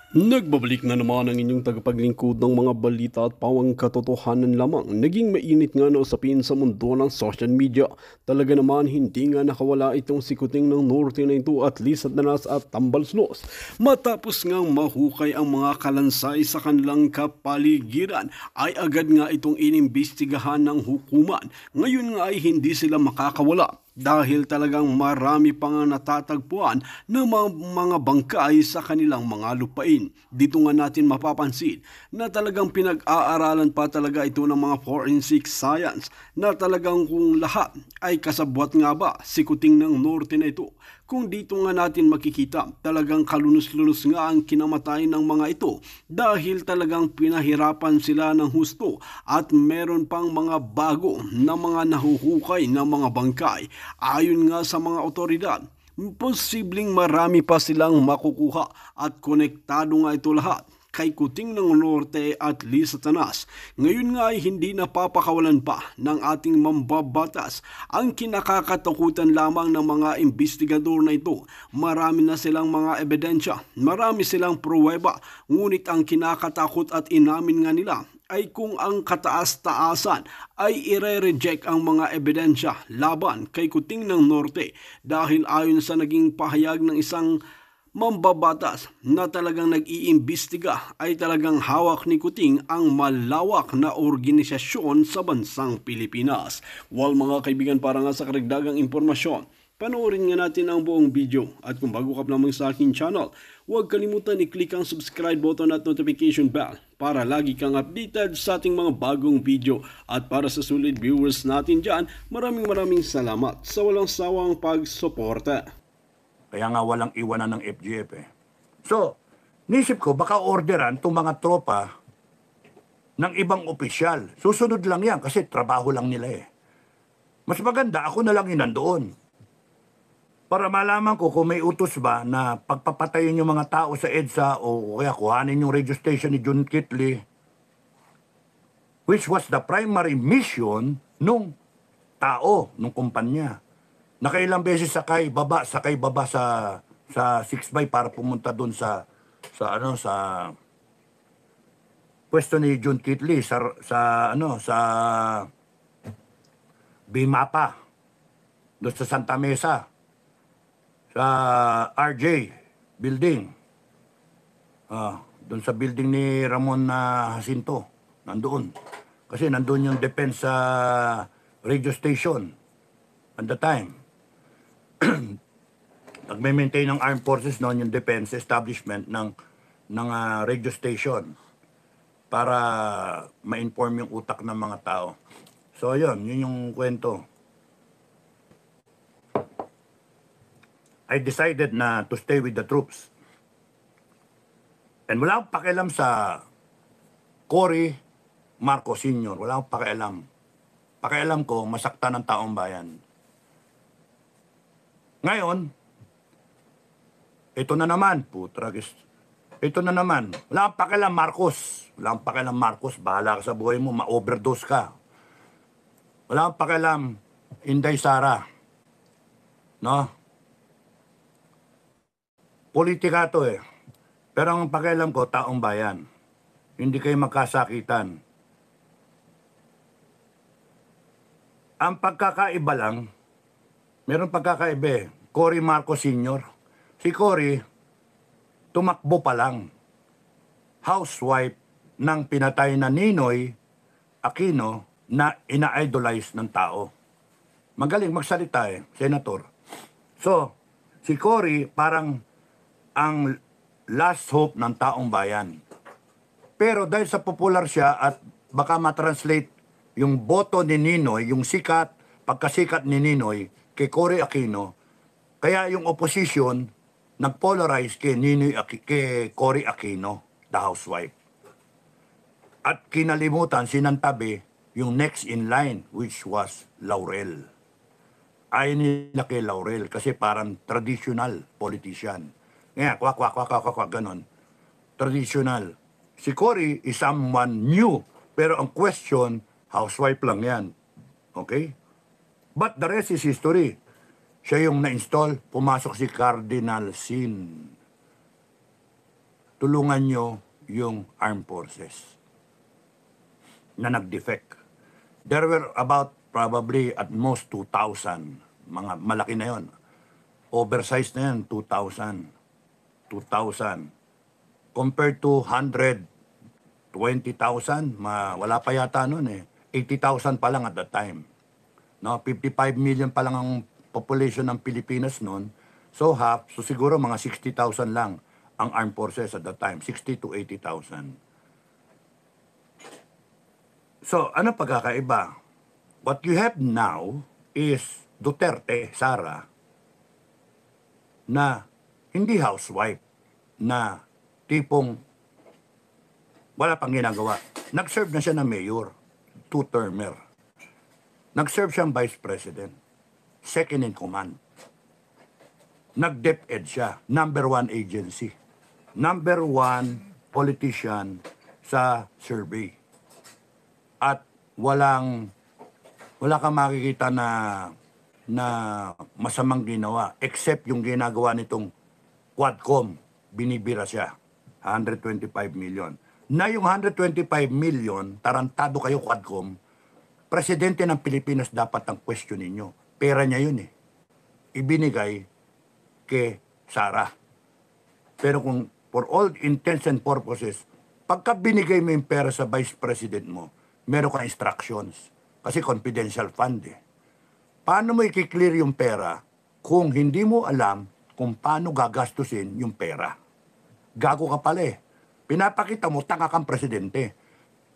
Nagbabalik na naman ang inyong tagapaglingkod ng mga balita at pawang katotohanan lamang. Naging mainit nga na usapin sa mundo ng social media. Talaga naman hindi nga nakawala itong sikuting ng norte na ito at Lisa Danas at Tambalslos. Matapos ngang mahukay ang mga kalansay sa kanilang kapaligiran, ay agad nga itong inimbestigahan ng hukuman. Ngayon nga ay hindi sila makakawala dahil talagang marami pang natatagpuan ng mga bangkay sa kanilang mga lupain. Dito nga natin mapapansin na talagang pinag-aaralan pa talaga ito ng mga forensic science na talagang kung lahat ay kasabwat nga ba sikuting ng norte na ito. Kung dito nga natin makikita, talagang kalunos-lunos nga ang kinamatay ng mga ito dahil talagang pinahirapan sila ng husto at meron pang mga bago na mga nahuhukay na mga bangkay. Ayon nga sa mga otoridad, posibleng marami pa silang makukuha at konektado nga ito lahat kay Kuting ng Norte at Lisa Tanas. Ngayon nga ay hindi napapakawalan pa ng ating mambabatas ang kinakakatakutan lamang ng mga investigador na ito. Marami na silang mga ebidensya, marami silang pruweba, ngunit ang kinakatakot at inamin nga nila ay kung ang kataas-taasan ay ire-reject ang mga ebidensya laban kay Kuting ng Norte dahil ayon sa naging pahayag ng isang mambabatas na talagang nag-iimbestiga ay talagang hawak ni Kuting ang malawak na organisasyon sa bansang Pilipinas. Well mga kaibigan, para nga sa karagdagang impormasyon, panoorin nga natin ang buong video at kung bago ka pa lamang sa aking channel, huwag kalimutan i-click ang subscribe button at notification bell para lagi kang updated sa ating mga bagong video. At para sa solid viewers natin dyan, maraming salamat sa walang sawang pagsuporta. Kaya nga walang iwanan ng FGF eh. So, nisip ko baka orderan itong mga tropa ng ibang opisyal. Susunod lang yan kasi trabaho lang nila eh. Mas maganda ako na lang nandoon. Para malaman ko kung may utos ba na pagpapatayin yung mga tao sa EDSA o kaya kuhanin yung radio station ni John Kitley, which was the primary mission nung tao, nung kumpanya. Nakailang beses sakay baba sa 6x para pumunta doon sa pwesto ni John Kitley sa Bimapa, doon sa Santa Mesa, sa RJ building. Doon sa building ni Ramon Jacinto, nandoon. Kasi nandoon yung defense radio station at the time. Nagme-maintain ng armed forces noon yung defense establishment ng radio station para ma-inform yung utak ng mga tao. So yun yung kwento. I decided na to stay with the troops. And wala akong pakialam sa Cory Marcos Sr. Wala akong pakialam. Pakialam ko, masaktan ng taong bayan. Ngayon, ito na naman, putragis. Ito na naman. Wala kang pakialam, Marcos. Wala kang pakialam, Marcos. Bahala ka sa buhay mo, ma-overdose ka. Wala kang pakialam, Inday Sara. No? Politika to eh. Pero ang pakialam ko, taong bayan. Hindi kayo magkasakitan. Ang pagkakaiba lang, meron pagkakaiba eh. Cory Marcos Sr. Si Cory, tumakbo pa lang. Housewife ng pinatay na Ninoy Aquino na ina-idolize ng tao. Magaling magsalita eh, senator. So, si Cory parang ang last hope ng taong bayan. Pero dahil sa popular siya at baka matranslate yung boto ni Ninoy, yung sikat, pagkasikat ni Ninoy kay Cory Aquino, kaya yung opposition nagpolarize kay Cory Aquino, the housewife. At kinalimutan, sinantabi yung next in line, which was Laurel. Ayaw nila kay Laurel kasi parang traditional politician. Ngayon, kwak, ganon. Traditional. Si Cory is someone new, pero ang question, housewife lang yan. Okay? But the rest is history. Siya yung na-install, pumasok si Cardinal Sin. tulungan nyo yung armed forces na nag-defect. There were about probably at most 2,000. Mga malaki na yon. Oversized na yan, 2,000. 2,000. Compared to 120,000, wala pa yata nun eh. 80,000 pa lang at that time. No, 55 million pa lang ang population ng Pilipinas noon. So siguro mga 60,000 lang ang armed forces at that time, 60 to 80,000. So, ano pagkakaiba? What you have now is Duterte, Sara, na hindi housewife, na tipong wala pang ginagawa. Nag-serve na siya na mayor, 2-termer. Nag-serve siyang vice president, second in command. Nag-DepEd siya, number 1 agency. Number 1 politician sa survey. At wala kang makikita na masamang ginawa except yung ginagawa nitong Quadcom, binibira siya, 125 million. Na yung 125 million, tarantado kayo Quadcom, presidente ng Pilipinas dapat ang question ninyo. Pera niya yun eh. Ibinigay kay Sara. Pero kung for all intents and purposes, pagka binigay mo yung pera sa vice president mo, meron kang instructions. Kasi confidential fund eh. Paano mo i-clear yung pera kung hindi mo alam kung paano gagastusin yung pera? Gago ka pala eh. Pinapakita mo, tanga kang presidente.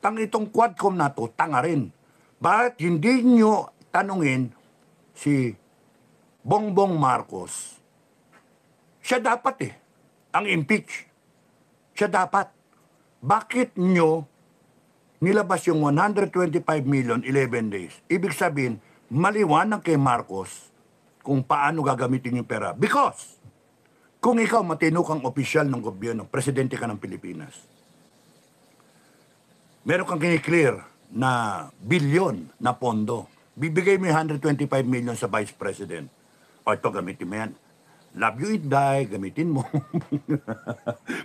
Itong Quadcom na to, tanga rin. Bakit hindi nyo tanungin si Bongbong Marcos? Siya dapat eh, ang impeach. Siya dapat. Bakit nyo nilabas yung 125 million 11 days? Ibig sabihin, maliwanag kay Marcos kung paano gagamitin yung pera. Because, kung ikaw matino kang opisyal ng gobyerno, presidente ka ng Pilipinas, meron kang kiniklear na bilyon na pondo, bibigay mo yung 125 million sa vice president. O ito, gamitin mo yan. Love you, Itday, gamitin mo.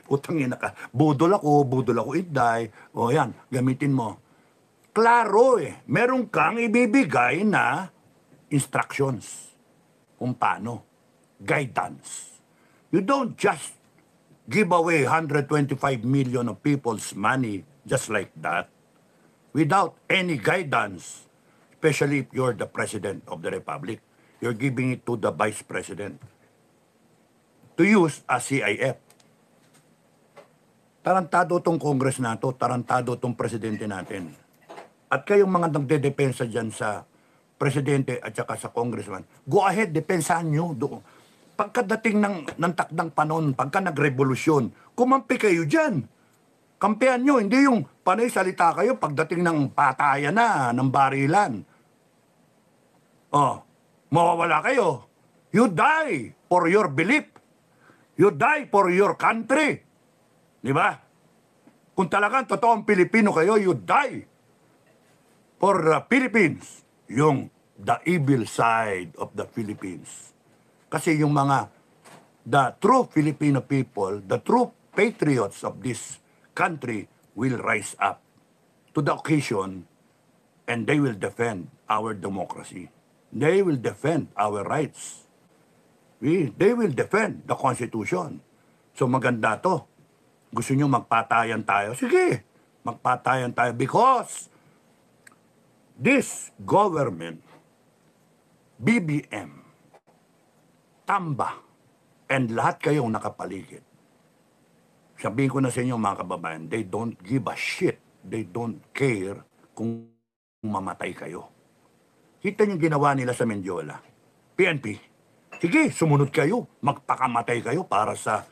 Putang ina ka. Budol ako, Itday. O yan, gamitin mo. Klaro eh, meron kang ibibigay na instructions kung paano. Guidance. You don't just give away 125 million of people's money just like that without any guidance, especially if you're the President of the Republic. You're giving it to the Vice President to use as CIF. Tarantado tong Congress na to, tarantado tong Presidente natin. At kayong mga nagdedepensa dyan sa Presidente at saka sa Congressman, go ahead, depensahan nyo doon. Pagkadating ng takdang panon, pagka nagrevolusyon, kumampi kayo dyan. Kampihan nyo, hindi yung panay salita kayo pagdating ng patayan na, ng barilan. Oh, mawawala kayo. You die for your belief. You die for your country. Di ba? Kung talagang totoong Pilipino kayo, you die for the Philippines. Yung the evil side of the Philippines. Kasi yung the true Filipino people, the true patriots of this country will rise up to the occasion and they will defend our democracy. They will defend our rights. They will defend the Constitution. So maganda to. Gusto nyo magpatayan tayo? Sige, magpatayan tayo because this government, BBM, Tamba, and lahat kayong nakapaligid, sabihin ko na sa inyo mga kababayan, they don't give a shit. They don't care kung mamatay kayo. Kita niyo ginawa nila sa Mendiola. PNP, sige, sumunod kayo. Magpakamatay kayo para sa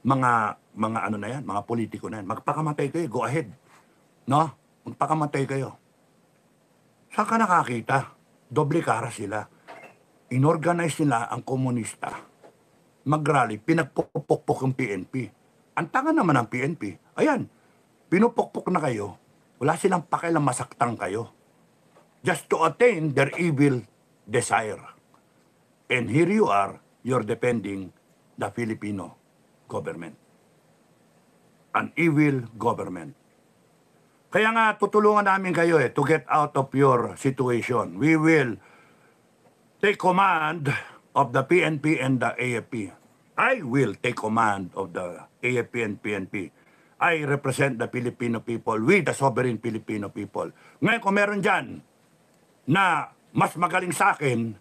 mga ano na yan, mga politiko na yan. Magpakamatay kayo, go ahead. No? Magpakamatay kayo. Saan ka nakakita? Doble kara sila. Inorganize nila ang komunista. Mag-rally, pinagpupukpok yung PNP. Ang tanga naman ng PNP. Ayan, pinupukpok na kayo. Wala silang pakialam masaktang kayo. Just to attain their evil desire. And here you are, you're defending the Filipino government. an evil government. Kaya nga, tutulungan namin kayo to get out of your situation. We will take command of the PNP and the AFP. I will take command of the AFP and PNP. I represent the Filipino people with the sovereign Filipino people. Ngayon, kung meron dyan na mas magaling sa akin,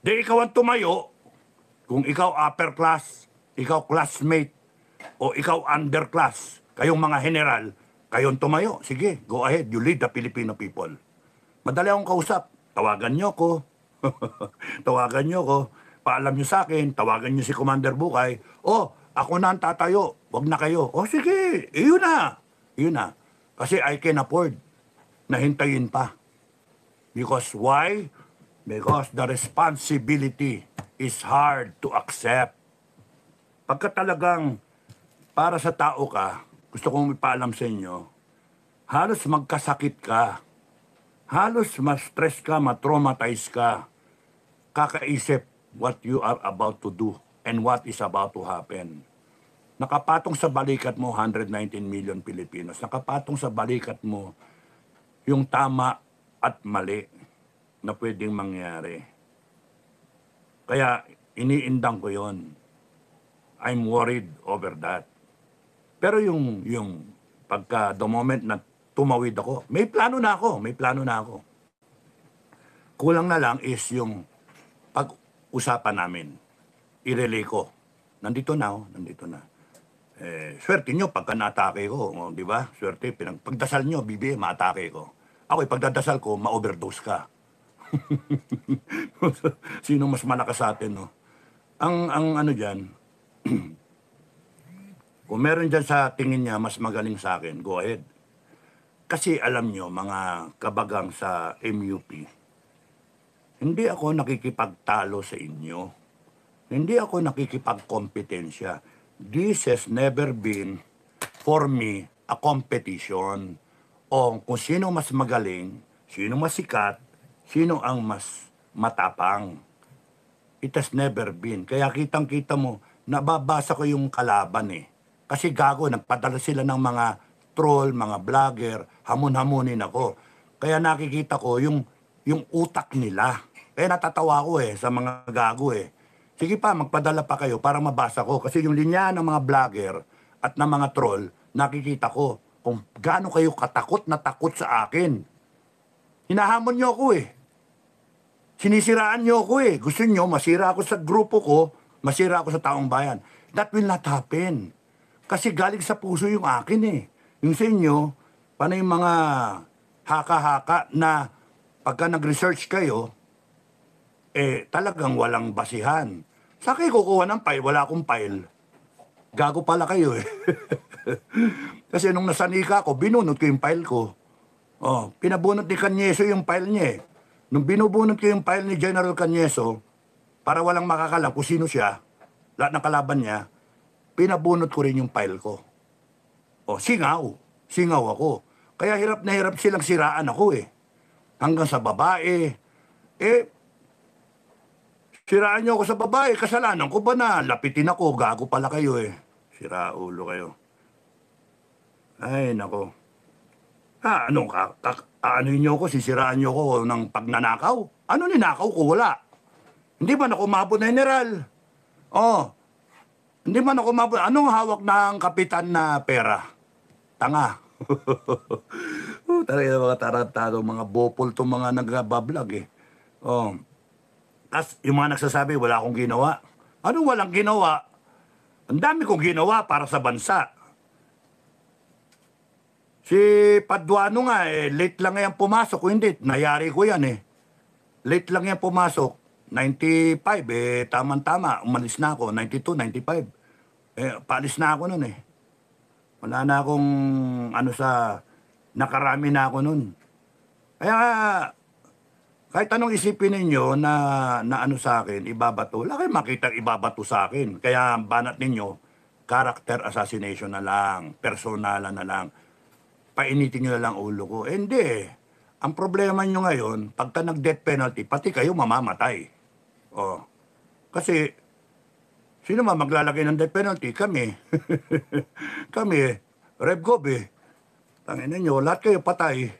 di ikaw ang tumayo. Kung ikaw upper class, ikaw classmate, o ikaw underclass, kayong mga general, kayong tumayo. Sige, go ahead, you lead the Filipino people. Madali akong kausap. Tawagan nyo ko. Tawagan nyo ko. Paalam nyo sa akin, tawagan nyo si Commander Bukay. Oh, ako na ang tatayo. Wag na kayo. Oh, sige, yun na. Yun na. Kasi I can afford na hintayin pa. Because why? Because the responsibility is hard to accept. Pagka talagang para sa tao ka, gusto kong ipaalam sa inyo, halos magkasakit ka, halos ma-stress ka, ma-traumatize ka, kakaisip what you are about to do and what is about to happen. Nakapatong sa balikat mo 119 million Pilipinos. Nakapatong sa balikat mo yung tama at mali na pwedeng mangyari. Kaya iniindang ko yon. I'm worried over that. Pero yung pagka the moment na tumawid ako, may plano na ako. Kulang na lang is yung pag-usapan namin. I-relay ko. Nandito na. Swerte nyo pagka na-atake ko, di ba? Swerte, pagdasal nyo, BBM, ma-atake ko. Ako, pagdadasal ko, ma-overdose ka. Sino mas malakas sa atin, no? Ang ano dyan, kung meron dyan sa tingin niya mas magaling sa akin, go ahead. Kasi alam nyo, mga kabagang sa MUP, hindi ako nakikipagtalo sa inyo. Hindi ako nakikipagkompetensya. This has never been, for me, a competition. O kung sino mas magaling, sino mas sikat, sino ang mas matapang. It has never been. Kaya kitang-kita mo, nababasa ko yung kalaban eh. Kasi gago, nagpadala sila ng mga troll, mga vlogger, hamun-hamunin ako. Kaya nakikita ko yung utak nila. Kaya natatawa ko sa mga gago eh. Sige pa, magpadala pa kayo para mabasa ko. Kasi yung linya ng mga vlogger at ng mga troll, nakikita ko kung gaano kayo katakot na takot sa akin. Hinahamon nyo ako eh. Sinisiraan nyo ako eh. Gusto nyo, masira ako sa grupo ko, masira ako sa taong bayan. That will not happen. Kasi galing sa puso yung akin eh. Yung sa inyo, paano yung mga haka-haka na pagka nag-research kayo, talagang walang basihan. Sa akin kukuha ng file, wala akong file. Gago pala kayo eh. Kasi nung nasanika ako, binunot ko yung file ko. Oh, pinabunot ni Canyeso yung file niya eh. Nung binubunot ko yung file ni General Canyeso, para walang makakalam kung sino siya, lahat ng kalaban niya, pinabunot ko rin yung file ko. Oh, singaw ako. Kaya hirap na hirap silang siraan ako eh. Hanggang sa babae. Siraan niyo ako sa babae, kasalanan ko ba na lapitin ako, gago pala kayo eh. Sira ulo kayo. Ay, nako. Ano niyo ako, sisiraan niyo ako ng pagnanakaw? Ano ninakaw ko? Wala. Hindi man ako umabot na general. Oh, hindi man ako umabot. Anong hawak ng kapitan na pera? Tanga. Talaga mga tarantado, mga bopol itong mga nagbablog eh. Oh. Tapos yung mga nagsasabi, wala akong ginawa. Ano walang ginawa? Ang dami kong ginawa para sa bansa. Si Paduano nga, late lang yan pumasok. O hindi, nayari ko yan eh. Late lang yan pumasok. 95, tama-tama. Umalis na ako, 92, 95. Paalis na ako nun eh. Wala na akong, nakarami na ako nun. Kaya, kahit anong isipin ninyo na ano sa akin, ibabato, wala kayo makita ibabato sa akin. Kaya banat ninyo, character assassination na lang, personalan na lang. Painitin nyo na lang ulo ko. Hindi. Ang problema nyo ngayon, pagka nag-death penalty, pati kayo mamamatay. Oh. Kasi, sino maglalagay ng death penalty? Kami. Kami. RevGov tangina nyo, lahat kayo patay.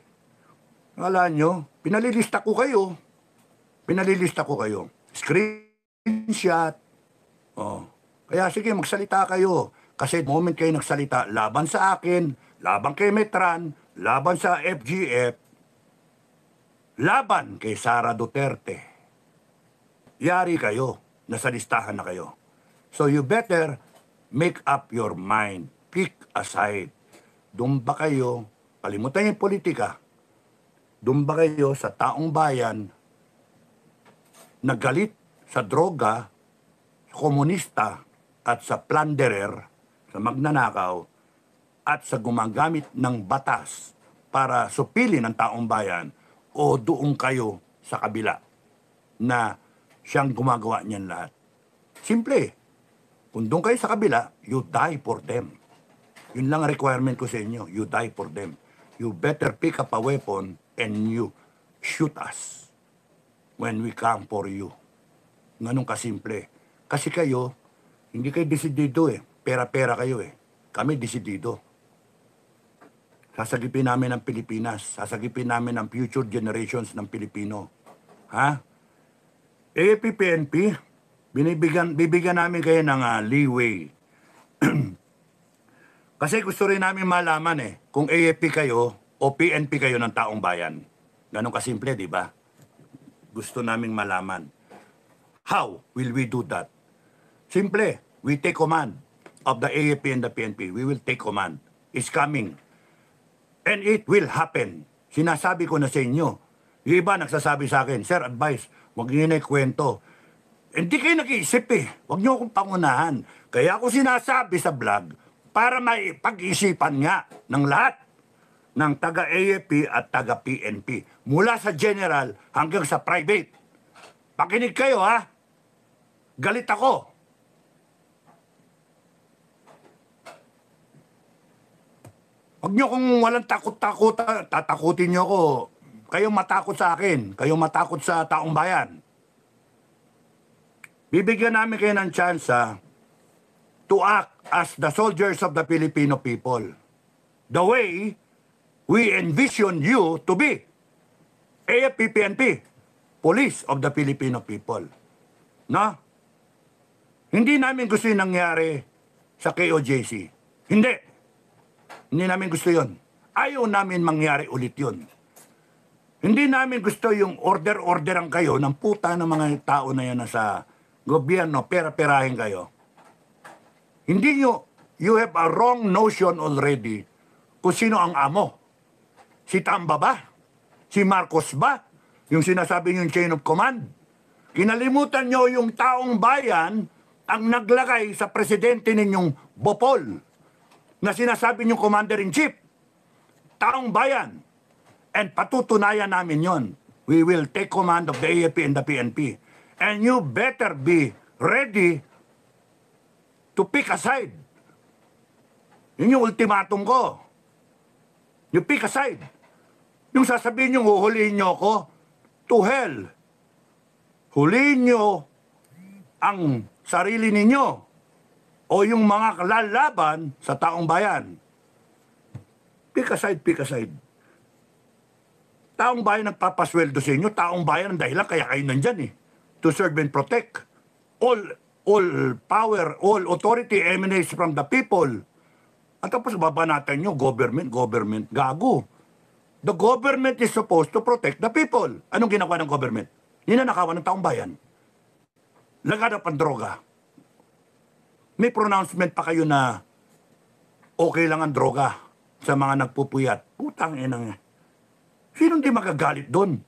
Akala nyo, pinalilista ko kayo. Pinalilista ko kayo. Screenshot. Oh. Kaya sige, magsalita kayo. Kasi moment kayo nagsalita, laban sa akin, laban kay Metran, laban sa FGF, laban kay Sara Duterte. Yari kayo, nasa listahan na kayo. So you better make up your mind. Pick a side. Doon ba kayo, kalimutan yung politika, doon ba kayo sa taong bayan nagalit sa droga, sa komunista, at sa plunderer, sa magnanakaw, at sa gumagamit ng batas para supilin ang taong bayan, o doon kayo sa kabila na siyang gumagawa niyan lahat? Simple. Kung doon kayo sa kabila, you die for them. Yun lang ang requirement ko sa inyo. You die for them. You better pick up a weapon and you shoot us when we come for you. Ganun kasimple. Kasi kayo, hindi kayo desidido Pera-pera kayo Kami desidido. Sasagipin namin ang Pilipinas. Sasagipin namin ang future generations ng Pilipino. Ha? AFP-PNP, bibigyan namin kayo ng leeway. Kasi gusto rin namin malaman kung AFP kayo o PNP kayo ng taong bayan. Ganun kasimple, di ba? Gusto naming malaman. How will we do that? Simple, we take command of the AFP and the PNP. We will take command. It's coming. And it will happen. Sinasabi ko na sa inyo. Yung iba nagsasabi sa akin, Sir, advice, huwag niyo na ikwento. Hindi kayo nag-iisip Huwag niyo akong pangunahan. Kaya ako sinasabi sa vlog, para may pag-isipan nga ng lahat ng taga-AFP at taga-PNP. Mula sa general hanggang sa private. Pakinig kayo Galit ako. Huwag niyo kung walang takot-takot, tatakutin niyo ako. Kayong matakot sa akin. Kayong matakot sa taong bayan. Bibigyan namin kayo ng tsansa to act as the soldiers of the Filipino people. The way we envision you to be. AFP, PNP, police of the Filipino people. No? Hindi namin gusto yung nangyari sa KOJC. Hindi. Hindi namin gusto yon. Ayaw namin mangyari ulit yun. Hindi namin gusto yung order-orderan kayo ng puta ng mga tao na yan na sa gobyerno, pera-perahin kayo. Hindi you have a wrong notion already kung sino ang amo. Si Tamba ba? Si Marcos ba? Yung sinasabi yung chain of command? Kinalimutan nyo yung taong bayan ang naglagay sa presidente ninyong Bopol na sinasabi yung commander-in-chief. Taong bayan. And patutunayan namin yon. We will take command of the AFP and the PNP. And you better be ready to pick a side. Yun yung ultimatum ko. You pick a side. Yung sasabihin nyo, huhulihin nyo ako, to hell. Hulihin nyo ang sarili ninyo o yung mga lalaban sa taong bayan. Pick a side, pick a side. Taong bayan nagpapasweldo sa inyo, taong bayan ang dahilan kaya kayo nandyan to serve and protect. All power, all authority emanates from the people. At tapos babanatan nyo, government, gago. The government is supposed to protect the people. Anong ginagawa ng government? Ninanakawan ng taong bayan. Lagada pang droga. May pronouncement pa kayo na okay lang ang droga sa mga nagpupuyat. Putang inang. Sinong di magagalit doon?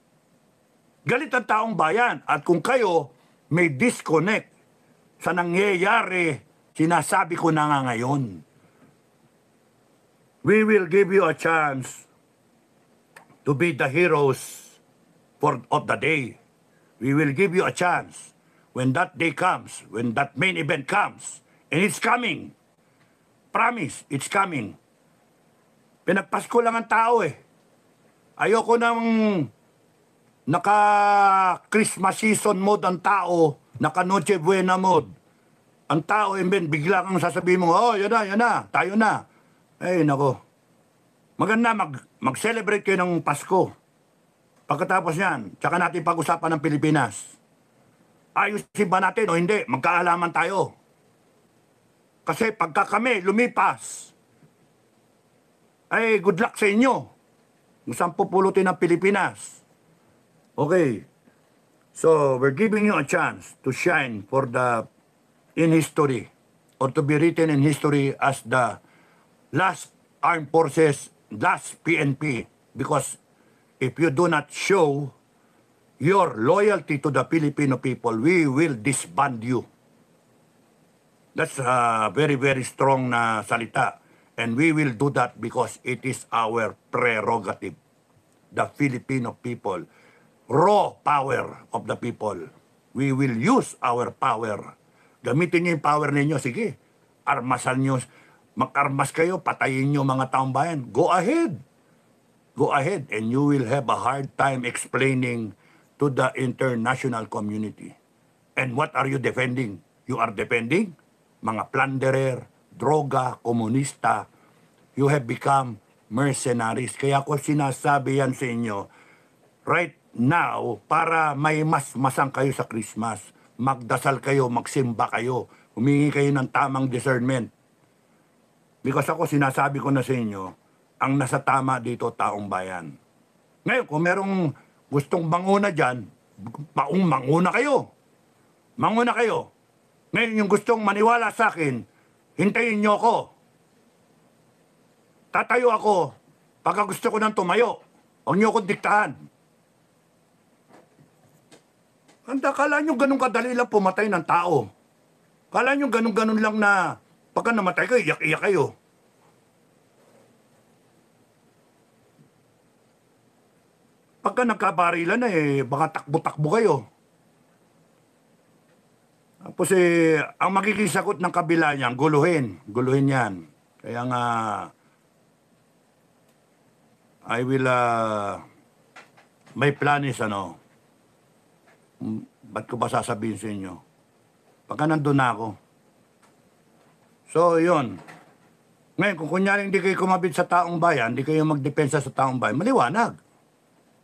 Galit ang taong bayan. At kung kayo may disconnect sa nangyayari, sinasabi ko na nga ngayon. We will give you a chance to be the heroes of the day. We will give you a chance when that day comes, when that main event comes. And it's coming. Promise, it's coming. Pinagpasko lang ang tao Ayoko nang naka-Christmas season mode ang tao, naka-Noche Buena mode. Ang tao, bigla kang sasabihin mo, oh, yan na, tayo na. Ay, nako. Maganda mag-celebrate kayo ng Pasko. Pagkatapos yan, tsaka natin pag-usapan ng Pilipinas. Ayusin ba natin o hindi? Magkaalaman tayo. Kasi pagka kami lumipas, ay good luck sa inyo. Kung saan pupulutin ng Pilipinas. Okay. So, we're giving you a chance to shine for in history or to be written in history as the last armed forces, last PNP. Because if you do not show your loyalty to the Filipino people, we will disband you. That's a very, very strong na salita. And we will do that because it is our prerogative. The Filipino people. Raw power of the people. We will use our power. Gamitin niyo yung power ninyo. Sige, armasan niyo. Mag-armas kayo, patayin niyo mga taong bayan. Go ahead. Go ahead and you will have a hard time explaining to the international community. And what are you defending? You are defending mga plunderer, droga, komunista. You have become mercenaries. Kaya ko sinasabi yan sa inyo, right now, para may masang kayo sa Christmas, magdasal kayo, magsimba kayo, humingi kayo ng tamang discernment. Because ako sinasabi ko na sa inyo, ang nasa tama dito, taong bayan. Ngayon, kung merong gustong manguna dyan, manguna kayo. Manguna kayo. Ngayon, yung gustong maniwala sa akin, hintayin nyo ako. Tatayo ako pagka gusto ko nang tumayo. Huwag nyo akong diktahan. Kala nyo ganun kadali lang pumatay ng tao. Kala nyo ganun-ganun lang na pagka namatay kayo, iyak-iyak kayo. Pagka nagkabarilan na baka takbo-takbo kayo. Tapos ang magiging sagot ng kabila niyan, guluhin. Guluhin yan. Kaya nga, I will, my plan is, ba't ko ba sasabihin sa inyo? Pagka nandun na ako. So, yun. Ngayon, kung kunyari hindi kayo kumabit sa taong bayan, hindi kayo magdepensa sa taong bayan, maliwanag.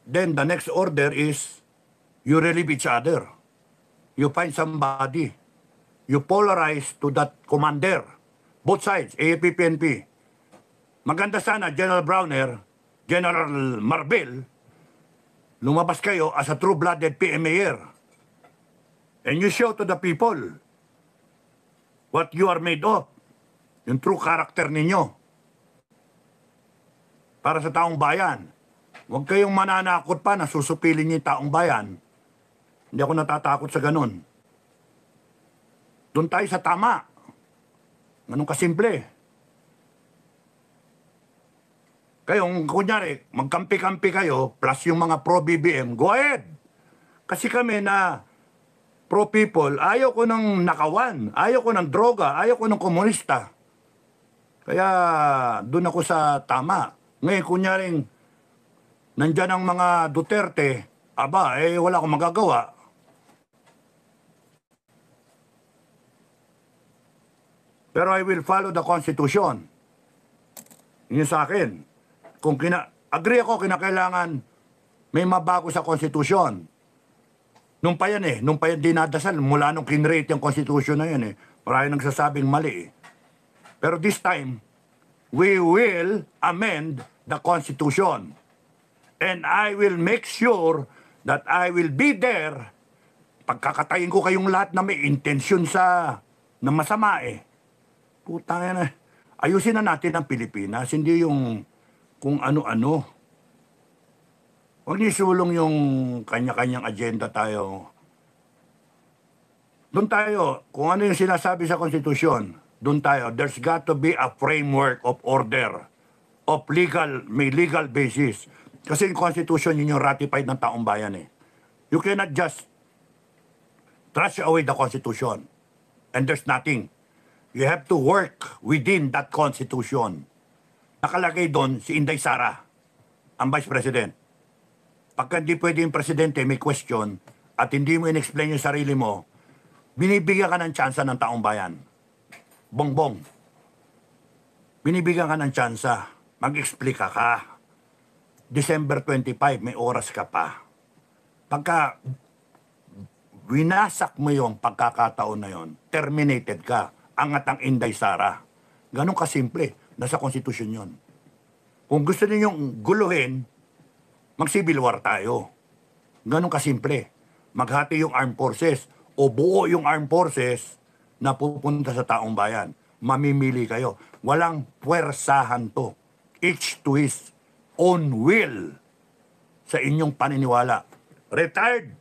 Then, the next order is, you relieve each other. You find somebody. You polarize to that commander. Both sides, AFP, PNP. Maganda sana, General Browner, General Marbel, lumabas kayo as a true-blooded PMAer. And you show to the people what you are made of. Yung true character ninyo. Para sa taong bayan. Huwag kayong mananakot pa na susupilin niyo yung taong bayan. Hindi ako natatakot sa ganun. Doon tayo sa tama. Ganun kasimple. Kayong, kunyari, magkampi-kampi kayo, plus yung mga pro-BBM, go ahead. Kasi kami na pro-people, ayaw ko ng nakawan, ayaw ko ng droga, ayaw ko ng komunista. Kaya, doon ako sa tama. Ngayon, kunyaring, nandyan ang mga Duterte, aba, wala akong magagawa. Pero I will follow the Constitution. Yun sa akin. Kung agree ako, kinakailangan may mabago sa Constitution. Nung pa yan nung pa yan dinadasal, mula nung kinrate yung Constitution na yan marami nagsasabing mali Pero this time, we will amend the Constitution. And I will make sure that I will be there. Pagkakatayin ko kayong lahat na may intensyon na masama Putang na. Ayusin na natin ang Pilipinas, hindi yung kung ano-ano. Huwag niyo sulong yung kanya-kanyang agenda tayo. Doon tayo, kung ano yung sinasabi sa konstitusyon, doon tayo, there's got to be a framework of order, of may legal basis. Kasi yung konstitusyon yun yung ratified ng taong bayan You cannot just trash away the constitution. And there's nothing. You have to work within that constitution. Nakalagay doon si Inday Sara, ang Vice President. Pagka hindi pwede yung Presidente may question at hindi mo in-explain yung sarili mo, binibigyan ka ng tsansa ng taong bayan. Bongbong. binibigyan ka ng tsansa, mag-explica ka. December 25, may oras ka pa. Pagka winasak mo yung pagkakataon na yon, terminated ka. Angat ang Inday Sara. Ganun kasimple. Nasa konstitusyon yon. Kung gusto ninyong guluhin, mag-civil war tayo. Ganun kasimple. Maghati yung armed forces o buo yung armed forces na pupunta sa taong bayan. Mamimili kayo. Walang puwersahan to. Each to his own will sa inyong paniniwala. Retired,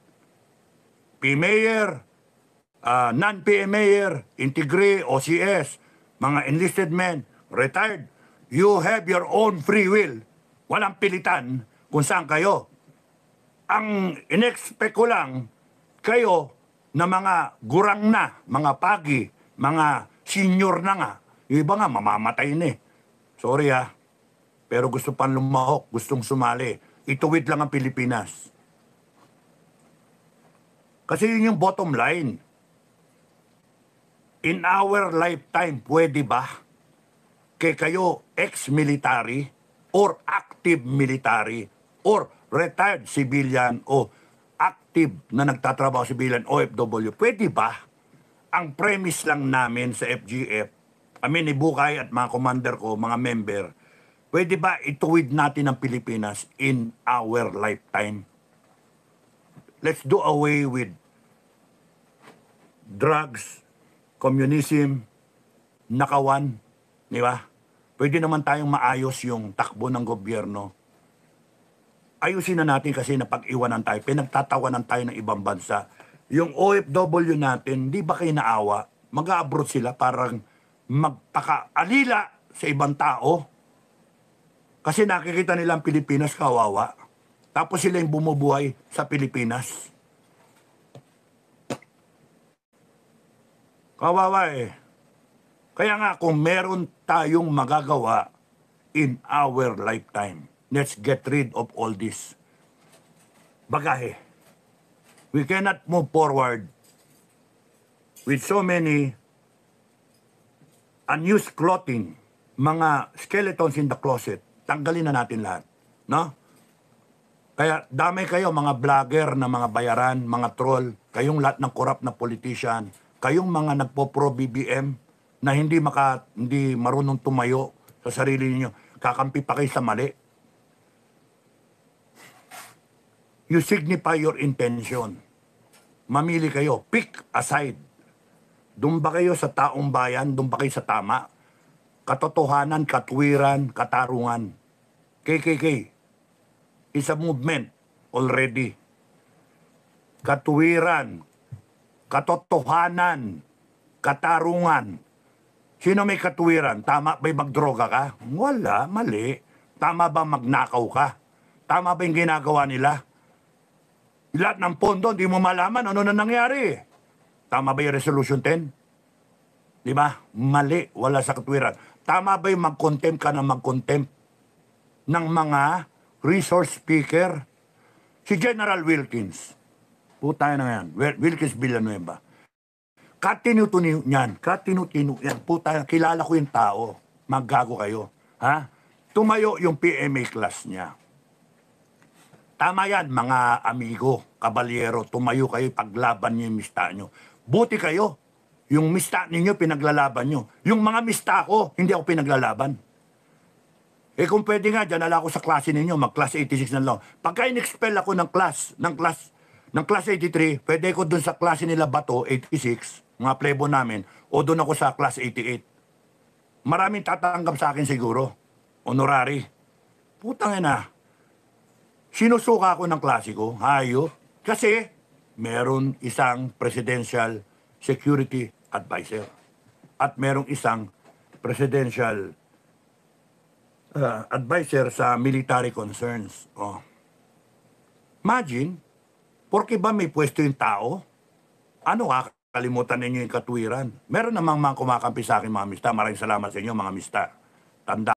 P-Mayor, non-PM Mayor, Integre, OCS, mga enlisted men, retired, you have your own free will. Walang pilitan kung saan kayo. Ang in-expect ko lang, kayo na mga gurang na, mga pagi, mga senior na nga. Yung iba nga, mamamatay na eh. Sorry pero gusto pang lumahok, gustong sumali. Ituwid lang ang Pilipinas. Kasi yun yung bottom line. In our lifetime, pwede ba kayo ex-military or active military or retired civilian o active na nagtatrabaho civilian OFW, pwede ba? Ang premise lang namin sa FGF, kami ni Bukay at mga commander ko, mga member, pwede ba ituwid natin ang Pilipinas in our lifetime? Let's do away with drugs, communism, nakawan, di ba? Pwede naman tayong maayos yung takbo ng gobyerno. Ayusin na natin kasi napag-iwanan tayo, pinagtatawanan tayo ng ibang bansa. Yung OFW natin, di ba kayo naawa? Mag-abroad sila parang magpaka-alila sa ibang tao. Kasi nakikita nila ang Pilipinas kawawa. Tapos sila yung bumubuhay sa Pilipinas. Kawawa eh. Kaya nga kung meron tayong magagawa in our lifetime, let's get rid of all this bagahe. We cannot move forward with so many unused clothing, mga skeletons in the closet. Tanggalin na natin lahat. No? Kaya damay kayo mga vlogger na mga bayaran, mga troll, kayong lahat ng corrupt na politician, kayong mga nagpo-pro BBM na hindi marunong tumayo sa sarili niyo, kakampi pa kayo sa mali. You signify your intention. Mamili kayo, pick a side. Doon ba kayo sa taong bayan, doon ba kayo sa tama? Katotohanan, katwiran, katarungan. KKK is a movement already. Katwiran, katotohanan, katarungan. Sino may katwiran? Tama ba'y magdroga ka? Wala, mali. Tama ba magnakaw ka? Tama ba yung ginagawa nila? Lahat ng pondo, hindi mo malaman ano na nangyari. Tama ba yung Resolution 10? Di ba? Mali, wala sa katwiran. Tama ba yung mag-contempt ka na mag-contempt ng mga resource speaker? Si General Wilkins, puta na yan, Wilkins Villanueva. Katinu-tinu yan, katinu-tinu yan. Puta, kilala ko yung tao. Maggago kayo. Ha? Tumayo yung PMA class niya. Tama yan, mga amigo, kabalyero, tumayo kayo, paglaban niyo yung mista nyo. Buti kayo, yung mista ninyo, pinaglalaban nyo. Yung mga mista ko, hindi ako pinaglalaban. Eh kung pwede nga, dyan ala ako sa klase ninyo, mag-class 86 na lang. Pagka in-expel ako ng class 83, pwede ko dun sa klase nila Bato, 86, mga plebo namin, o dun ako sa class 88. Maraming tatanggap sa akin siguro. Honorary. Putang ina. Sinusuka ako ng klase ko, hayop. Kasi, meron isang presidential security advisor. At merong isang presidential advisor sa military concerns. Oh. Imagine, porke ba may pwesto yung tao? Ano kalimutan ninyo yung katwiran? Meron namang mga kumakampi sa akin mga mista. Maraming salamat sa inyo mga mista. Tanda